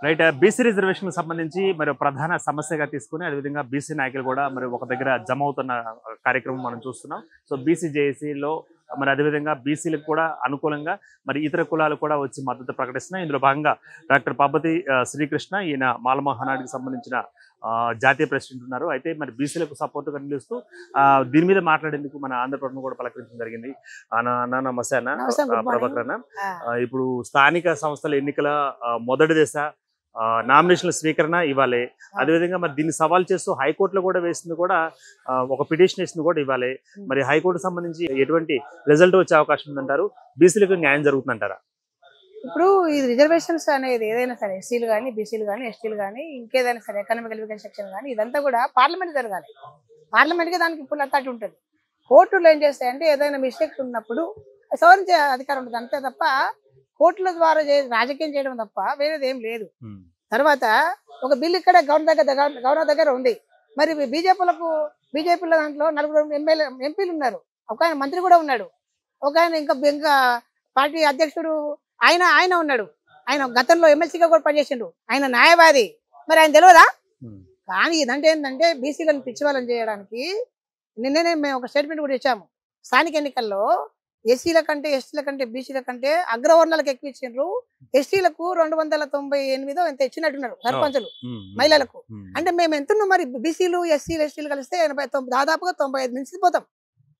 Right. BC రిజర్వేషన్‌కి సంబంధించి మరి ప్రధాన సమస్యగా తీసుకొని అదేవిధంగా బీసీ నాయకులు కూడా మరి ఒక దగ్గర జమ అవుతున్న కార్యక్రమం మనం చూస్తున్నాం. సో, బీసీ జేఏసీలో మరి అదేవిధంగా బీసీలకు కూడా అనుకూలంగా మరి ఇతర కులాలు కూడా వచ్చి మద్దతు ప్రకటిస్తున్నాయి. ఇందులో భాగంగా డాక్టర్ పబ్బతి శ్రీకృష్ణ ఈయన మాల మహానాడుకి సంబంధించిన జాతీయ ప్రెసిడెంట్ ఉన్నారు. అయితే మరి బీసీలకు సపోర్ట్‌గా నిలుస్తూ దీని మీద మాట్లాడేందుకు మన ఆంధ్రప్రభను కూడా పలకరించడం జరిగింది. అన్న నమస్తే అన్న. నమస్తే, గుడ్ మార్నింగ్. ప్రభాకర్ అన్న. ఇప్పుడు స్థానిక సంస్థల ఎన్నికల మొదటి దశ నామినేషన్ల స్వీకరణ ఇవ్వాలి. అదేవిధంగా మరి దీన్ని సవాల్ చేస్తూ హైకోర్టులో కూడా వేసింది కూడా ఒక పిటిషన్ వేసింది కూడా ఇవ్వాలి. మరి హైకోర్టుకు సంబంధించి ఎటువంటి రిజల్ట్ వచ్చే అవకాశం ఉందంటారు? బీసీలకు న్యాయం జరుగుతుందంటారా? ఇప్పుడు ఈ రిజర్వేషన్స్ అనేది ఏదైనా సరే ఎస్సీలు కానీ బీసీలు కానీ ఎస్టీలు కానీ ఇంకేదైనా సరే ఎకనామిక్ వెల్ఫేర్ సెక్షన్ కానీ ఇదంతా కూడా పార్లమెంట్ జరగాలి. పార్లమెంట్కి దానికి ఫుల్ అథారిటీ ఉంటుంది. కోర్టులు ఏం చేస్తాయంటే ఏదైనా మిస్టేక్స్ ఉన్నప్పుడు సవరించే అధికారం ఉంటుంది అంతే తప్ప కోర్టుల ద్వారా రాజకీయం చేయడం తప్ప వేరేది ఏం లేదు. తర్వాత ఒక బిల్లు ఇక్కడ గవర్నర్ దగ్గర ఉంది. మరి బీజేపీలో దాంట్లో 4 ఎంపీలు ఉన్నారు. ఒక ఆయన మంత్రి కూడా ఉన్నాడు. ఒక ఆయన ఇంకా పార్టీ అధ్యక్షుడు ఆయన ఉన్నాడు. ఆయన గతంలో ఎమ్మెల్సీగా కూడా పనిచేసిండు. ఆయన న్యాయవాది. మరి ఆయన తెలియదా? కానీ ఇదంటే ఏంటంటే బీసీలను పిచ్చివాళ్ళని చేయడానికి నిన్ననే మేము ఒక స్టేట్మెంట్ కూడా ఇచ్చాము. స్థానిక ఎన్నికల్లో ఎస్సీల కంటే ఎస్టీల కంటే బీసీల కంటే అగ్రవర్ణాలకు ఎక్కువ ఇచ్చిండ్రు. ఎస్టీలకు 298 ఎంత ఇచ్చినట్టున్నారు సర్పంచులు మహిళలకు. అంటే మేము ఎంతున్నాం మరి బీసీలు ఎస్సీలు కలిస్తే దాదాపుగా 95 మించిపోతాం.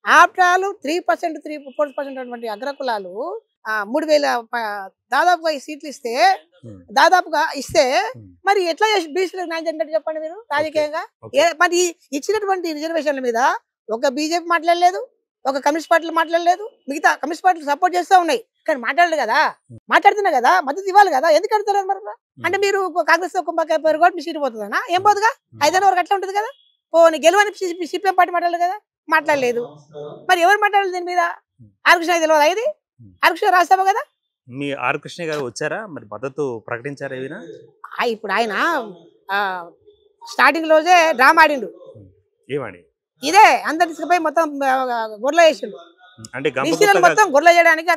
ఆఫ్టర్ ఆల్ 3% 4% అటువంటి అగ్రకులాలు 3000 దాదాపుగా ఈ సీట్లు దాదాపుగా ఇస్తే మరి ఎట్లా బీసీలకు న్యాయం జరిగినట్టు చెప్పండి మీరు రాజకీయంగా. మరి ఇచ్చినటువంటి రిజర్వేషన్ల మీద ఒక బీజేపీ మాట్లాడలేదు, ఒక కమ్యూనిస్ట్ పార్టీలు మాట్లాడలేదు, మిగతా కమ్యూనిస్ట్ పార్టీలు సపోర్ట్ చేస్తూ ఉన్నాయి. కానీ మాట్లాడలేదు కదా, మాట్లాడుతున్నా కదా, మద్దతు ఇవ్వాలి కదా, ఎందుకు అడుగుతారు మరి? అంటే మీరు కాంగ్రెస్ మీ సీటు పోతుందనా? ఏం పోదుగా, 5 వరకు అట్లా ఉంటుంది కదా. పోనీ గెలువని సిపిఎం పార్టీ మాట్లాడలేదు కదా, మాట్లాడలేదు. మరి ఎవరు మాట్లాడలేదు దీని మీద? ఆర్ కృష్ణ తెలియదా? ఇది ఆర్ కృష్ణ రాస్తావా కదా. మీ ఆర్ కృష్ణ గారు వచ్చారా మరి మద్దతు ప్రకటించారా? ఇప్పుడు ఆయన స్టార్టింగ్ రోజే డ్రామా ఆడిండు. ఏమని? ఇదే అందరు తీసుకుపోయి మొత్తం గొర్రెల వేసిండు. అంటే మొత్తం గొర్రెల చేయడానికి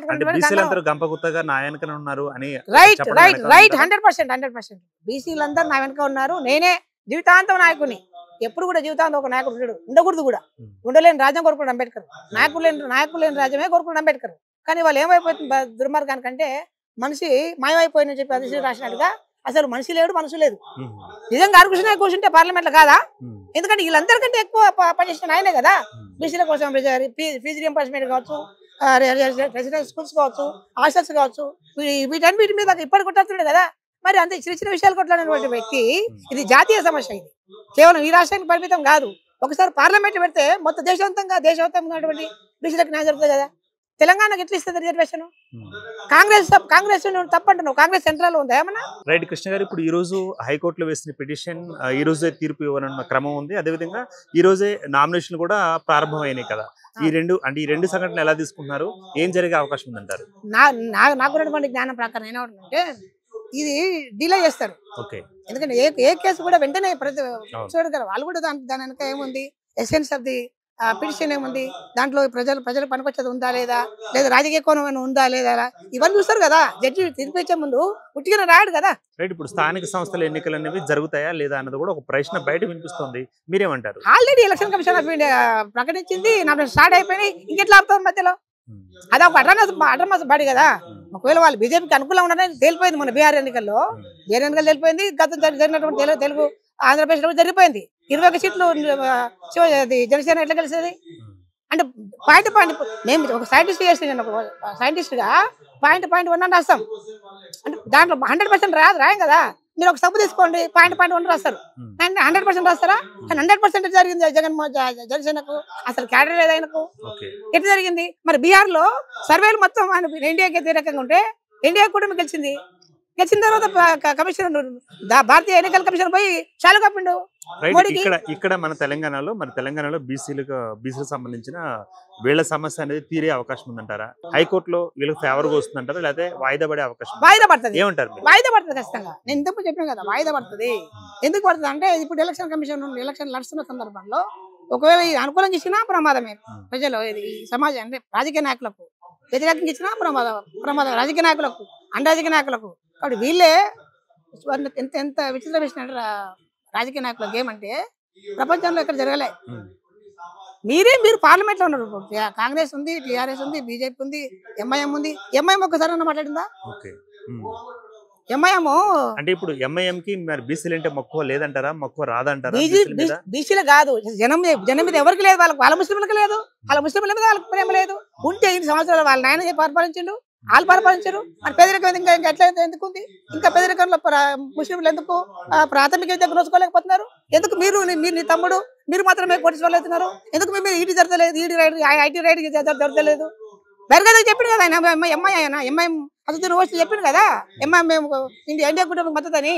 రైట్ 100% బీసీలందరూ నా వెనక ఉన్నారు. నేనే జీవితాంతం నాయకుని. ఎప్పుడు కూడా జీవితాంతం ఒక నాయకుడు ఉండకూడదు కూడా. ఉండలేని రాజ్యం కోరుకున్నాడు అంబేద్కర్. నాయకులు లేని రాజ్యమే కోరుకున్నాడు అంబేద్కర్. కానీ వాళ్ళు ఏమైపోతుంది దుర్మార్గానికంటే మనిషి మాయమైపోయిందని చెప్పి అది రాసినట్టుగా అసలు మనిషి లేడు, మనసు లేదు. నిజంగా ఆర్ కృష్ణ కూర్చుంటే పార్లమెంట్ లో కాదా? ఎందుకంటే వీళ్ళందరికంటే ఎక్కువ పనిచేసిన ఆయనే కదా. బీసీల కోసం ఫీజు రియంబర్స్మెంట్ కావచ్చు, రెసిడెన్షియల్ స్కూల్స్ కావచ్చు, హాస్టల్స్ కావచ్చు, వీటన్నిటి మీద ఇప్పటి కొట్లాడుతున్నాడు కదా. మరి అంతే చిన్న విషయాలు కొట్లాడినటువంటి వ్యక్తి. ఇది జాతీయ సమస్య. ఇది కేవలం ఈ రాష్ట్రానికి పరిమితం కాదు. ఒకసారి పార్లమెంట్ పెడితే మొత్తం దేశవ్యాప్తంగా ఉన్నటువంటి బీసీలకు న్యాయం జరుగుతుంది కదా. తెలంగాణకి ఎట్లా ఇస్తుంది రిజర్వేషన్? కాంగ్రెస్ తప్పంటున్నావు. కాంగ్రెస్ సెంట్రల్ ఉందా ఏమన్నా? రైట్ కృష్ణ గారు, ఇప్పుడు ఈ రోజు హైకోర్టులో వేసిన పిటిషన్ ఈ రోజే తీర్పు ఇవ్వనున్న క్రమం ఉంది. అదేవిధంగా ఈ రోజే నామినేషన్లు కూడా ప్రారంభమైనాయి కదా. ఈ రెండు సంఘటనలు ఎలా తీసుకుంటున్నారు? ఏం జరిగే అవకాశం ఉందంటారు? నాకున్నటువంటి జ్ఞానం ప్రకారం ఏమంటే ఇది డిలే చేస్తారు. ఓకే. ఎందుకంటే ఏ కేసు కూడా వెంటనే చూడగలరు. వాళ్ళు కూడా దాని వెనక ఏముంది, ఎసెన్స్ ఆఫ్ ది పిటిషన్ ఏముంది, దాంట్లో ప్రజలు పనికొచ్చేది ఉందా లేదా రాజకీయ కోణం ఉందా లేదా ఇవన్నీ చూస్తారు కదా. జడ్జి తీర్పిచ్చే ముందు ఉట్టిగా రాడు కదా. రైట్. ఇప్పుడు స్థానిక సంస్థల ఎన్నికలు అనేవి జరుగుతాయా లేదా అన్నది కూడా ఒక ప్రశ్న బయట వినిపిస్తుంది. మీరేమంటారు? Already election commission of India ప్రకటించింది, స్టార్ట్ అయిపోయినాయి. ఇంకెట్లా ఆపుతాం మధ్యలో? అదొక అడ్రమాస్ బాడీ కదా. ఒకవేళ వాళ్ళు బీజేపీకి అనుకూలంగా ఉన్నారని తేలిపోయింది. మన బీహార్ ఎన్నికల్లో తెలిపోయింది. గతం జరిగినటువంటి తెలుగు ఆంధ్రప్రదేశ్ లో జరిగిపోయింది. 21 సీట్లు జనసేన ఎట్లా కలిసేది? అంటే పాయింట్ మేము ఒక సైంటిస్ట్ గా పాయింట్ 1 రాస్తాం. అంటే దాంట్లో 100% రాయం కదా. మీరు ఒక సబ్బు తీసుకోండి, పాయింట్ 1 రాస్తారు. 100% రాస్తారా? 100% జరిగింది జనసేనకు. అసలు క్యాడర్ లేదు ఆయనకు. ఎట్లా జరిగింది? మరి బీహార్ లో సర్వేలు మొత్తం ఎన్డీఏకి వ్యతిరేకంగా ఉంటే ఎన్డీఏ కూడా గెలిచిన తర్వాత కమిషన్ భారతీయ ఎన్నికల కమిషన్ పోయి చాలు కప్పిండు. ఇక్కడ మన తెలంగాణలో బీసీలకు సంబంధించిన వీళ్ళ సమస్య అనేది తీరే అవకాశం ఉందంటారా? హైకోర్టులో వీళ్ళకి ఫేవర్ గా వస్తుందంటారా, లేకపోతే వాయిదా పడే అవకాశం? వాయిదా పడుతుంది. ఏమంటారు? వాయిదా పడుతుంది ఖచ్చితంగా. నేను ఇంతకు చెప్పాను కదా, వాయిదా పడుతుంది. ఎందుకు పడుతుంది అంటే ఇప్పుడు ఎలక్షన్ కమిషన్ ఎలక్షన్ నడుస్తున్న సందర్భంలో ఒకవేళ అనుకూలం చేసినా ప్రమాదమే. ప్రజలు ఈ సమాజం అంటే రాజకీయ నాయకులకు వ్యతిరేకంగా ఇచ్చినా ప్రమాదం రాజకీయ నాయకులకు, రాజకీయ నాయకులకు. కాబట్టి వీళ్ళే ఎంత ఎంత విచిత్ర విషయం రాజకీయ నాయకుల గేమ్ అంటే ప్రపంచంలో ఎక్కడ జరగలే. మీరు పార్లమెంట్ లో ఉన్నారు. కాంగ్రెస్ ఉంది, టీఆర్ఎస్ ఉంది, బీజేపీ ఉంది, ఎంఐఎం ఉంది. ఎంఐఎం ఒక్కసారి మాట్లాడిందా? ఎంఐఎం అంటే ఇప్పుడు ఎంఐఎం కి మరి బీసీలు అంటే మక్కువ లేదంటారా, మక్కువ రాదంటారా? బీసీలు కాదు, జనం మీద ఎవరికి లేదు. వాళ్ళ ముస్లింలకు లేదు, వాళ్ళ ముస్లింల మీద వాళ్ళకి ప్రేమ లేదు. ఉంటే 5 సంవత్సరాలు వాళ్ళ నాయన పరిపాలించిండు, వాళ్ళు పరిపాలించారు. మరి పేదరికం ఇంకా ఎట్లా ఎందుకుంది? ఇంకా పేదరికంలో ముస్లింలు ఎందుకు ప్రాథమిక విద్య నోచుకోలేకపోతున్నారు? ఎందుకు మీరు నీ తమ్ముడు మీరు మాత్రమే కోటీశ్వర్లు అవుతున్నారు? ఎందుకు మీరు ఈడీ జరగలేదు, ఈడీ రైడ్ ఐటీ రైడ్ జరగలేదు? బెరగదా చెప్పింది కదా ఆయన, ఎంఐఎం అసలు వచ్చి చెప్పిండు కదా, ఎంఐఎం మేము ఇండియా కుటుంబం మద్దతు అని.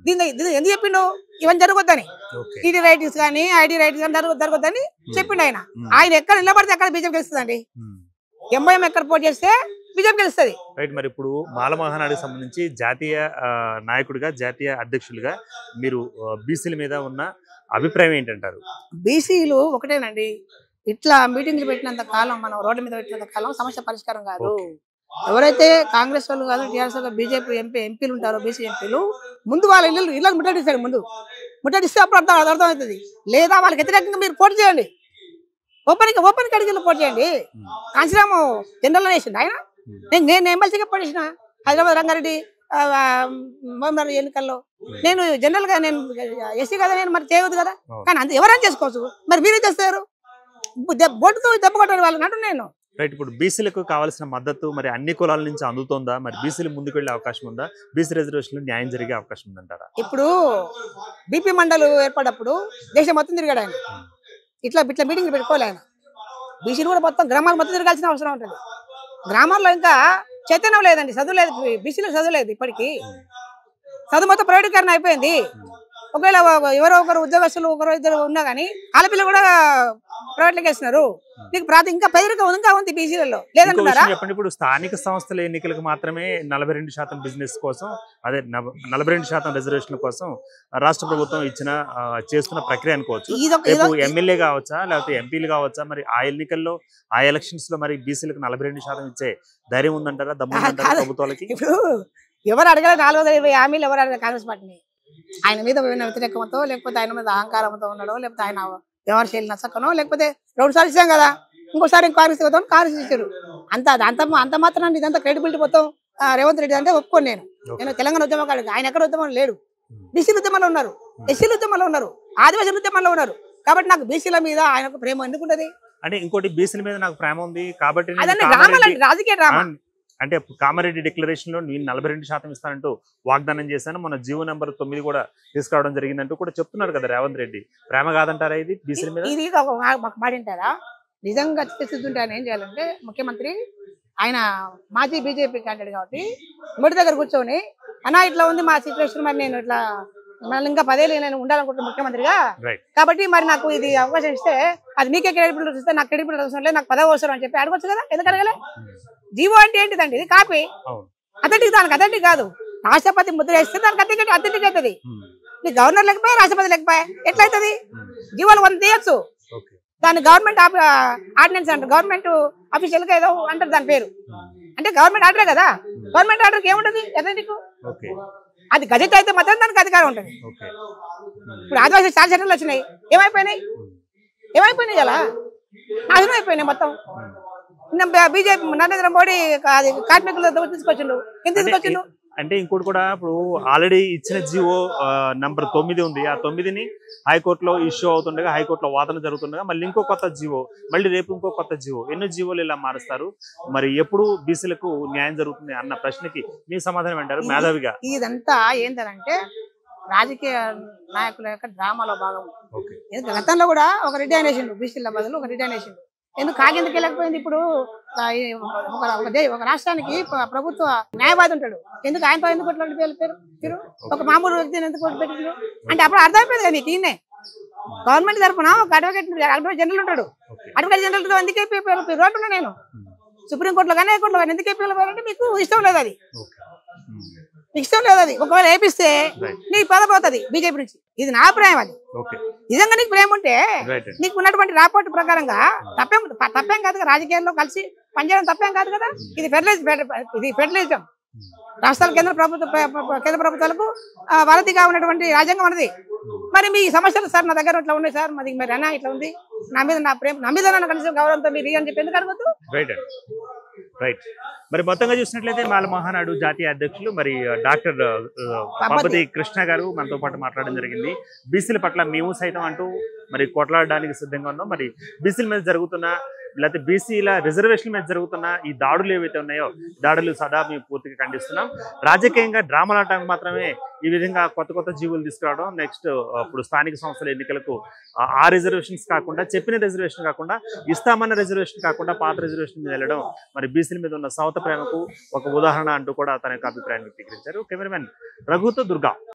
దీన్ని ఎందుకు చెప్పిండు? ఇవన్నీ జరగొద్దని, ఈడీ రైట్స్ కానీ ఐటీ రైట్స్ కానీ జరగొద్దని చెప్పిండు ఆయన. ఆయన ఎక్కడ నిలబడితే అక్కడ బీజేపీ గెలుస్తుందండి. ఎంఐఎం ఎక్కడ పోటీ చేస్తే బీజేపీ గెలుస్తుంది. రైట్. మరి ఇప్పుడు మాల మహానాడుకి సంబంధించి జాతీయ నాయకుడిగా, జాతీయ అధ్యక్షులుగా మీరు బీసీల మీద ఉన్న అభిప్రాయం ఏంటంటారు? బీసీలు ఒకటేనండి, ఇట్లా మీటింగ్లు పెట్టినంత కాలం, మనం రోడ్ల మీద పెట్టినంత కాలం సమస్య పరిష్కారం కాదు. ఎవరైతే కాంగ్రెస్ వాళ్ళు కాదు, టీఆర్ఎస్ వాళ్ళు, బీజేపీ ఎంపీలు ఉంటారో, బీసీ ఎంపీలు ముందు వాళ్ళ ఇళ్ళకి ముట్టడిస్తాడు. ముందు ముట్టడిస్తే అప్పుడు అర్థమవుతుంది. లేదా వాళ్ళకి వ్యతిరేకంగా మీరు పోటీ చేయండి, ఓపెన్ కడిగిలో పోటీ చేయండి. కాంశీరాము జనరల్ వేసిండు ఆయన. నేను ఎమ్మెల్సీగా పోటీసిన హైదరాబాద్ రంగారెడ్డి ఎన్నికల్లో. నేను జనరల్ గా నేను ఎస్సీ కదా, నేను మరి చేయవద్దు కదా. కానీ అంత ఎవరైనా చేసుకోవచ్చు, మరి మీరే చేస్తారు. బొట్టుతో దెబ్బ కొట్టారు వాళ్ళని అంటూ నేను. రైట్. ఇప్పుడు బీసీలకు కావాల్సిన మద్దతు మరి అన్ని కులాల నుంచి అందుతుందా? మరి బీసీలు ముందుకు వెళ్లే అవకాశం ఉందా? బీసీ రిజర్వేషన్ న్యాయం జరిగే అవకాశం ఉందంటారా? ఇప్పుడు బీపీ మండలు ఏర్పడినప్పుడు దేశం మొత్తం తిరిగాడు ఆయన. ఇట్లా మీటింగ్ పెట్టుకోలే ఆయన. బీసీలు కూడా మొత్తం గ్రామాలు మొత్తం తిరగాల్సిన అవసరం ఉంటుంది. గ్రామాల్లో ఇంకా చైతన్యం లేదండి, చదువు లేదు. బీసీలో చదువు లేదు. ఇప్పటికీ చదువు మొత్తం ప్రైవేటీకరణ అయిపోయింది. ఒకవేళ ఎవరో ఒకరు ఉద్యోగస్తులు ఒకరు ఇద్దరు ఉన్నా కానీ ఆడపిల్లలు కూడా ప్రైవేట్లోకి వేస్తున్నారు. నీకు ఇంకా పేదరికం ఇంకా ఉంది బీసీలలో, లేదంటున్నారా? చెప్పండి. ఇప్పుడు స్థానిక సంస్థల ఎన్నికలకు మాత్రమే 42% బిజినెస్ కోసం, అదే 42% రిజర్వేషన్ కోసం రాష్ట్ర ప్రభుత్వం చేస్తున్న ప్రక్రియ అనుకోవచ్చు. ఎమ్మెల్యే కావచ్చా, లేకపోతే ఎంపీలు కావచ్చా? మరి ఆ ఎన్నికల్లో, ఆ ఎలక్షన్స్ లో మరి బీసీలకు 42% ఇచ్చే ధైర్యం ఉందంటారా, దమ్ము ఉందంటారా ప్రభుత్వాలకి? ఇప్పుడు ఎవరు అడగలేదు 420 హామీలు, ఎవరు అడగలేదు కాంగ్రెస్ పార్టీని. ఆయన మీద వ్యతిరేకంతో, లేకపోతే ఆయన మీద అహంకారంతో ఉన్నాడో, లేకపోతే ఆయన వ్యవహార శైలి నచ్చకనో, లేకపోతే 2 సార్లు ఇచ్చాం కదా, ఇంకోసారి కాంగ్రెస్ కాంగ్రెస్ ఇచ్చారు. అంత మాత్రం ఇదంతా క్రెడిబిలిటీ మొత్తం రేవంత్ రెడ్డి అంటే ఒప్పుకోను నేను తెలంగాణ ఉద్యమకాడు. ఆయన ఎక్కడ ఉద్యమం లేడు. బీసీల ఉద్యమంలో ఉన్నారు, ఎస్సీల ఉద్యమంలో ఉన్నారు, ఆదివాసీల ఉద్యమంలో ఉన్నారు. కాబట్టి నాకు బీసీల మీద ఆయనకు ప్రేమ ఎందుకుంటది? అంటే ఇంకోటి, బీసీల మీద నాకు ప్రేమ ఉంది కాబట్టి రాజకీయ డ్రామా. అంటే కామారెడ్డి డిక్లరేషన్ లో నేను 42% ఇస్తానంటూ వాగ్దానం చేశాను. మన జీవో నెంబర్ 9 కూడా తీసుకురావడం జరిగిందంటూ కూడా చెప్తున్నారు కదా రేవంత్ రెడ్డి. ప్రేమ కాదంటారా ఇది బీసీల మీద? ఇది మాకు మాటింటారా? నిజంగా చిత్తశుద్ధి ఆయన ఏం చేయాలంటే, ముఖ్యమంత్రి ఆయన మాజీ బీజేపీ క్యాండిడేట్ కాబట్టి ముడి దగ్గర కూర్చొని, అన్నా ఇట్లా ఉంది మా సిచ్యువేషన్, మరి నేను ఇట్లా మళ్ళీ ఇంకా 10 ఏళ్ళు నేను ఉండాలనుకుంటున్నాను ముఖ్యమంత్రిగా, కాబట్టి మరి నాకు ఇది అవకాశం ఇస్తే అది మీకే క్రెడిబిలిటీ ఇస్తే, నాకు క్రెడిబిలిటీ అవసరం లేదు, నాకు పదవి అవసరం అని చెప్పి అడగొచ్చు కదా. ఎందుకు అడగలే? జీవో అంటే ఏంటిదండి? ఇది కాపీ. అథెంటిక్, దానికి అథెంటిక్ కాదు. రాష్ట్రపతి ముద్ర వేస్తే దానికి అథెంటిక్ అవుతుంది. నీ గవర్నర్ లేకపోయా, రాష్ట్రపతి లేకపోయా ఎట్లయితుంది? జీవోలు 100 తీయచ్చు. దాన్ని గవర్నమెంట్ ఆర్డినెన్స్ అంటారు, గవర్నమెంట్ అఫీషియల్ గా ఏదో అంటారు దాని పేరు. అంటే గవర్నమెంట్ ఆర్డరే కదా. గవర్నమెంట్ ఆర్డర్కి ఏముంటది అథెంటిక్? అది గజెట్ అయితే మాత్రం దానికి అధికారం ఉంటుంది. ఇప్పుడు ఆదివాసీ చాలా చట్టాలు వచ్చినాయి, ఏమైపోయినాయి అలా నాశనం అయిపోయినాయి మొత్తం. బీజేపీ నరేంద్ర మోడీ కార్మికులు తీసుకొచ్చిండు. ఎందుకు తీసుకొచ్చిండు అంటే ఇంకోటి కూడా, ఇప్పుడు ఆల్రెడీ ఇచ్చిన జీవో నంబర్ 9 ఉంది. ఆ 9ని హైకోర్టులో ఇష్యూ అవుతుండగా, హైకోర్టులో వాదన జరుగుతుండగా మళ్ళీ ఇంకో కొత్త జీవో, మళ్ళీ రేపు ఇంకో కొత్త జీవో, ఎన్నో జీవోలు ఇలా మారుస్తారు. మరి ఎప్పుడు బీసీలకు న్యాయం జరుగుతుంది అన్న ప్రశ్నకి మీ సమాధానం ఏంటారు మేధావిగా? ఇదంతా ఏంటంటే రాజకీయ నాయకుల యొక్క డ్రామాలో భాగం. గతంలో కూడా ఒక రెడ్డి అనేసిండు, బీసీల బదులు ఒక రెడ్డి అనేసిండు. ఎందుకు కాకెందుకు వెళ్ళకపోయింది? ఇప్పుడు ఒక రాష్ట్రానికి ప్రభుత్వ న్యాయవాది ఉంటాడు, ఎందుకు ఆయనతో ఎందుకు పేరు ఒక మామూలు వ్యక్తిని ఎందుకు పెట్టిండు అంటే అప్పుడు అర్థమైపోయింది కదా నీకు. ఈయనే గవర్నమెంట్ తరఫున ఒక అడ్వకేట్ జనరల్ ఉంటాడు. అడ్వకేట్ జనరల్ ఎందుకే రోడ్డు నేను సుప్రీంకోర్టులో కానీ హైకోర్టులో కానీ ఎందుకే పేరంటే మీకు ఇష్టం లేదు. అది ఇష్టం లేదు. అది ఒకవేళ వేపిస్తే నీ పదవి పోతుంది బీజేపీ నుంచి. ఇది నా అభిప్రాయం. అది నిజంగా నీకు ప్రేమ ఉంటే నీకు ఉన్నటువంటి రాపోర్ట్ ప్రకారంగా తప్పేం కాదు కదా. రాజకీయాల్లో కలిసి పనిచేయడం తప్పేం కాదు కదా. ఇది ఫెడరలిజం. రాష్ట్రాల కేంద్ర ప్రభుత్వాలకు వారధిగా ఉన్నటువంటి రాజ్యాంగం అనేది. మరి మీ సమస్యలు సార్ నా దగ్గర ఇట్లా ఉన్నాయి సార్, మరి అన్న ఇట్లా ఉంది, నా మీద నన్ను కనీసం గౌరవంతో మీరు అని చెప్పి ఎందుకు అడగద్దు? రైట్. మరి మొత్తంగా చూసినట్లయితే మాల మహానాడు జాతీయ అధ్యక్షులు మరి డాక్టర్ పబ్బతి కృష్ణ గారు మనతో పాటు మాట్లాడడం జరిగింది. బీసీల పట్ల మేము సైతం అంటూ మరి కొట్లాడడానికి సిద్ధంగా ఉన్నాం. మరి బీసీల మీద జరుగుతున్న లేకపోతే బీసీల రిజర్వేషన్ మీద జరుగుతున్న ఈ దాడులు ఏవైతే ఉన్నాయో దాడులు సదా మేము పూర్తిగా ఖండిస్తున్నాం. రాజకీయంగా డ్రామాలాడటానికి మాత్రమే ఈ విధంగా కొత్త జీవులు తీసుకురావడం, నెక్స్ట్ ఇప్పుడు స్థానిక సంస్థల ఎన్నికలకు ఆ రిజర్వేషన్స్ కాకుండా, చెప్పిన రిజర్వేషన్ కాకుండా, ఇస్తామన్న రిజర్వేషన్ కాకుండా పాత రిజర్వేషన్ మీద వెళ్ళడం మరి బీసీల మీద ఉన్న సౌత ప్రేమకు ఒక ఉదాహరణ అంటూ కూడా తన యొక్క అభిప్రాయాన్ని వ్యక్తీకరించారు. కెమెరామెన్ రఘుతో దుర్గా.